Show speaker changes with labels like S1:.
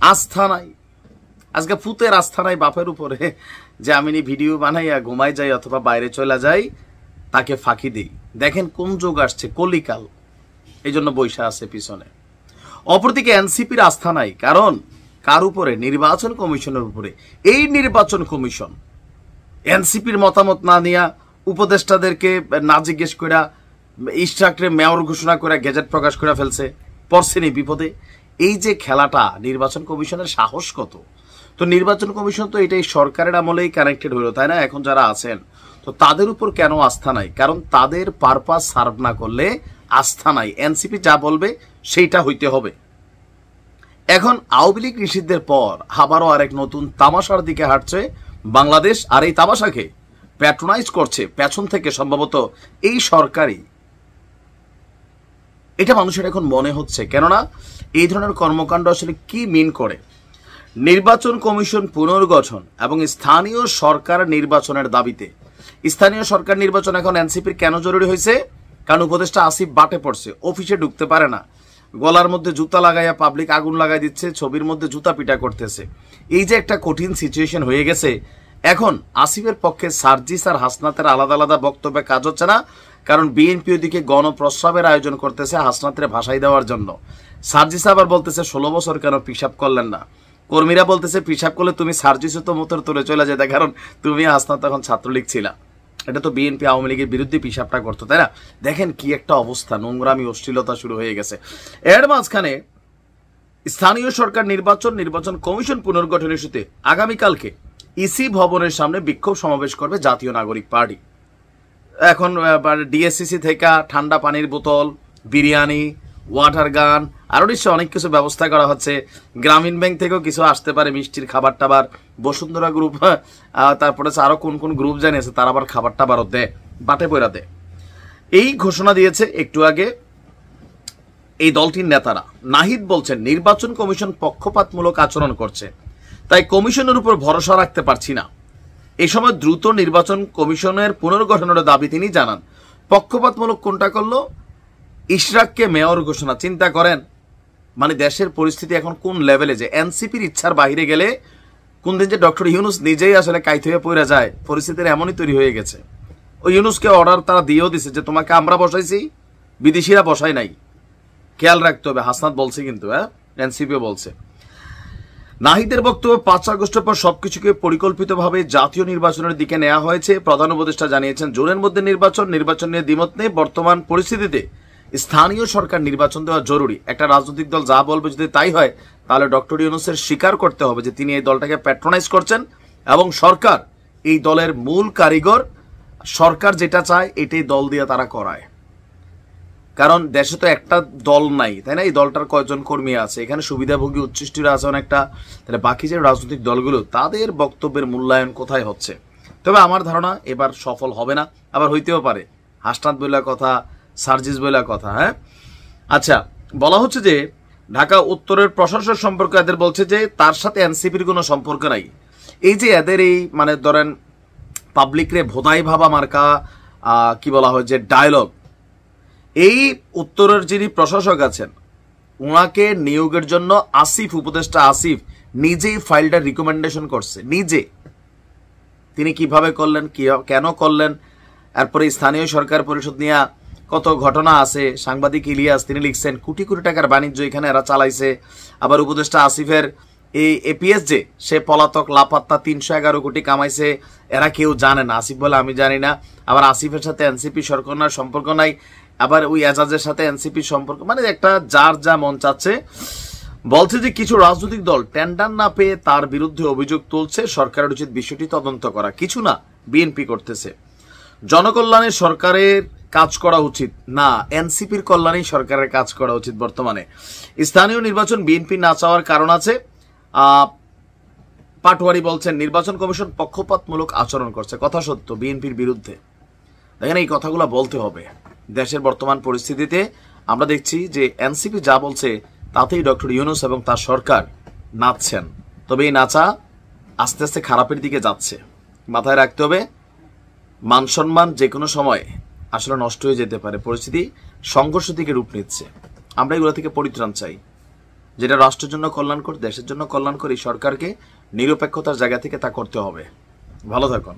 S1: আস্থা নাই। আজকে ফুতের আস্থা নাই বাপের উপরে যে আমি ভিডিও বানাইয়া ঘুমাই যাই অথবা বাইরে চলে যাই, তাকে ফাঁকি দিই। দেখেন কোন যুগ আসছে, কলিকাল, এই জন্য বৈশা আছে পিছনে। অপরদিকে এনসিপির আস্থা নাই, কারণ কার উপরে? নির্বাচন কমিশনের উপরে। এই নির্বাচন কমিশন এনসিপির মতামত না নিয়া, উপদেষ্টাদেরকে না জিজ্ঞেস করে ইস্টাকরে মেয়র ঘোষণা করে গেজেট প্রকাশ করে ফেলছে, পড়ছেনি বিপদে। এই যে খেলাটা, নির্বাচন কমিশনের সাহস কত! তো নির্বাচন কমিশন তো এটাই সরকারের আমলেই কানেক্টেড হইল, তাই না? এখন যারা আছেন, তো তাদের উপর কেন আস্থা নাই? কারণ তাদের পারপাস সার্ভ না করলে আস্থা নাই। এনসিপি যা বলবে সেইটা হইতে হবে। এখন আওয়ামী লীগ নিষিদ্ধের পর আবারও আরেক নতুন তামাশার দিকে হাঁটছে বাংলাদেশ। আর এই তামাশাকে প্যাট্রোনাইজ করছে পেছন থেকে সম্ভবত এই সরকারই। এটা মানুষের এখন মনে হচ্ছে, কেননা এই ধরনের কর্মকাণ্ড আসলে কি মিন করে? নির্বাচন কমিশন পুনর্গঠন এবং স্থানীয় সরকার নির্বাচনের দাবিতে, স্থানীয় সরকার নির্বাচন এখন এনসিপির কেন জরুরি হয়েছে? কারণ উপদেষ্টা আসিফ বাটে পড়ছে, অফিসে ঢুকতে পারে না, গলার মধ্যে জুতা লাগাইয়া পাবলিক আগুন লাগাই দিচ্ছে, ছবির মধ্যে জুতা পিটা করতেছে। এই যে একটা কঠিন সিচুয়েশন হয়ে গেছে, এখন আসিফের পক্ষে সার্জিস আর হাসনাতের আলাদা আলাদা বক্তব্যে কাজ হচ্ছে না। কারণ বিএনপি ওদিকে গণপ্রস্রাবের আয়োজন করতেছে হাসনাতের ভাষাই দেওয়ার জন্য। সার্জিস আবার বলতেছে 16 বছর কেন পিশাব করলেন না। কর্মীরা বলতেছে পিশাব করলে তুমি সার্জিসও তো মোটর তুলে চলে যেতে, কারণ তুমি হাসনাত তখন ছাত্রলীগ ছিলা। এটা তো বিএনপি আওয়ামী লীগের বিরুদ্ধে পিশাবটা করতো, তাই না? দেখেন কি একটা অবস্থা, নোংরামি অশ্লীলতা শুরু হয়ে গেছে। এর মাঝখানে স্থানীয় সরকার নির্বাচন কমিশন পুনর্গঠন ইস্যুতে আগামীকালকে ইসি ভবনের সামনে বিক্ষোভ সমাবেশ করবে জাতীয় নাগরিক পার্টি। এখন ডিএসসিসি থেকে ঠান্ডা পানির বোতল, বিরিয়ানি, ওয়াটার গান, আরও নিশ্চয় অনেক কিছু ব্যবস্থা করা হচ্ছে। গ্রামীণ ব্যাংক থেকেও কিছু আসতে পারে, মিষ্টির খাবার টাবার। বসুন্ধরা গ্রুপ, তারপরে আরো কোন কোন গ্রুপ জানিয়েছে, তারা আবার খাবার টাবারও দেয়, বাটে পয়রা দেয়। এই ঘোষণা দিয়েছে একটু আগে এই দলটির নেতারা। নাহিদ বলছেন নির্বাচন কমিশন পক্ষপাতমূলক আচরণ করছে, তাই কমিশনের উপর ভরসা রাখতে পারছি না। এই সময় দ্রুত নির্বাচন কমিশনের পুনর্গঠনের দাবি তিনি জানান। পক্ষপাতমূলক কোনটা করলো? ইশরাককে মেয়র ঘোষণা। চিন্তা করেন, মানে দেশের পরিস্থিতি এখন কোন লেভেলে, যে এনসিপির ইচ্ছার বাইরে গেলে কোন দিন যে ডক্টর ইউনুস নিজেই আসলে কাইত হয়ে পড়ে যায়, পরিস্থিতির এমনই তৈরি হয়ে গেছে। ওই ইউনুসকে অর্ডার তারা দিয়েও দিছে যে তোমাকে আমরা বসাইছি, বিদেশিরা বসাই নাই, খেয়াল রাখতে হবে। হাসনাত বলছে কিন্তু, এনসিপিও বলছে। নাহিদের বক্তব্য 5 আগস্টের পর সবকিছুকে পরিকল্পিতভাবে জাতীয় নির্বাচনের দিকে নেওয়া হয়েছে। প্রধান উপদেষ্টা জানিয়েছেন জুনের মধ্যে নির্বাচন নিয়ে দ্বিমত নেই। বর্তমান পরিস্থিতিতে স্থানীয় সরকার নির্বাচন দেওয়া জরুরি। একটা রাজনৈতিক দল যা বলবে যদি তাই হয়, তাহলে ডক্টর ইউনূসের স্বীকার করতে হবে যে তিনি এই দলটাকে প্যাট্রোনাইজ করছেন এবং সরকার এই দলের মূল কারিগর। সরকার যেটা চায় এটাই দল দিয়ে তারা করায়, কারণ দেশে তো একটা দল নাই, তাই না? এই দলটার কয়জন কর্মী আছে, এখানে সুবিধাভোগী উচ্ছিষ্টরা আছে অনেকটা। তাহলে বাকি যে রাজনৈতিক দলগুলো, তাদের বক্তব্যের মূল্যায়ন কোথায় হচ্ছে? তবে আমার ধারণা এবার সফল হবে না, আবার হইতেও পারে। হাসনাত বইলা কথা, সার্জিস বইলা কথা। হ্যাঁ, আচ্ছা, বলা হচ্ছে যে ঢাকা উত্তরের প্রশাসন সম্পর্কে এদের বলছে যে তার সাথে এনসিপির কোনো সম্পর্ক নাই। এই যে এদের এই মানে ধরেন পাবলিক রে ভোদাই ভাবা মার্কা কি বলা হয় যে ডায়লগ, এই উত্তরের যিনি প্রশাসক আছেন ওনাকে নিয়োগের জন্য আসিফ, উপদেষ্টা আসিফ নিজেই ফাইলটা রিকমেন্ডেশন করছে নিজে। তিনি কিভাবে করলেন, কেন করলেন, এরপরে স্থানীয় সরকার পরিষদ নিয়ে কত ঘটনা আছে। সাংবাদিক ইলিয়াস তিনি লিখছেন কোটি কোটি টাকার বাণিজ্য এখানে এরা চালাইছে। আবার উপদেষ্টা আসিফের এই এপিএস যে সে পলাতক লাপাত্তা 311 কোটি কামাইছে, এরা কেউ জানে না। আসিফ বলে আমি জানি না। আবার আসিফের সাথে এনসিপি সরকার সম্পর্ক নাই, আবার ওই এজাজের সাথে এনসিপি সম্পর্ক, মানে একটা যার যা মন চাচ্ছে। বলছে যে কিছু রাজনৈতিক দল টেন্ডার না পেয়ে তার বিরুদ্ধে অভিযোগ তুলছে, সরকারের উচিত বিষয়টি তদন্ত করা। কিছু না, বিএনপি করতেছে। জনকল্যাণে সরকারের কাজ করা উচিত না, এনসিপির কল্যাণেই সরকারের কাজ করা উচিত। বর্তমানে স্থানীয় নির্বাচন বিএনপি না চাওয়ার কারণ আছে। পাটোয়ারি বলছেন নির্বাচন কমিশন পক্ষপাতমূলক আচরণ করছে, কথা সত্য, বিএনপির বিরুদ্ধে। দেখেন এই কথাগুলো বলতে হবে। দেশের বর্তমান পরিস্থিতিতে আমরা দেখছি যে এনসিপি যা বলছে তাতেই ডক্টর ইউনূস এবং তার সরকার নাচছেন। তবে এই নাচা আস্তে আস্তে খারাপের দিকে যাচ্ছে। মাথায় রাখতে হবে মান সম্মান যে কোনো সময় আসলে নষ্ট হয়ে যেতে পারে। পরিস্থিতি সংঘর্ষ থেকে রূপ নিচ্ছে। আমরা এগুলো থেকে পরিত্রাণ চাই। যেটা রাষ্ট্রের জন্য কল্যাণকর, দেশের জন্য কল্যাণকর, এই সরকারকে নিরপেক্ষতার জায়গা থেকে তা করতে হবে। ভালো থাকুন।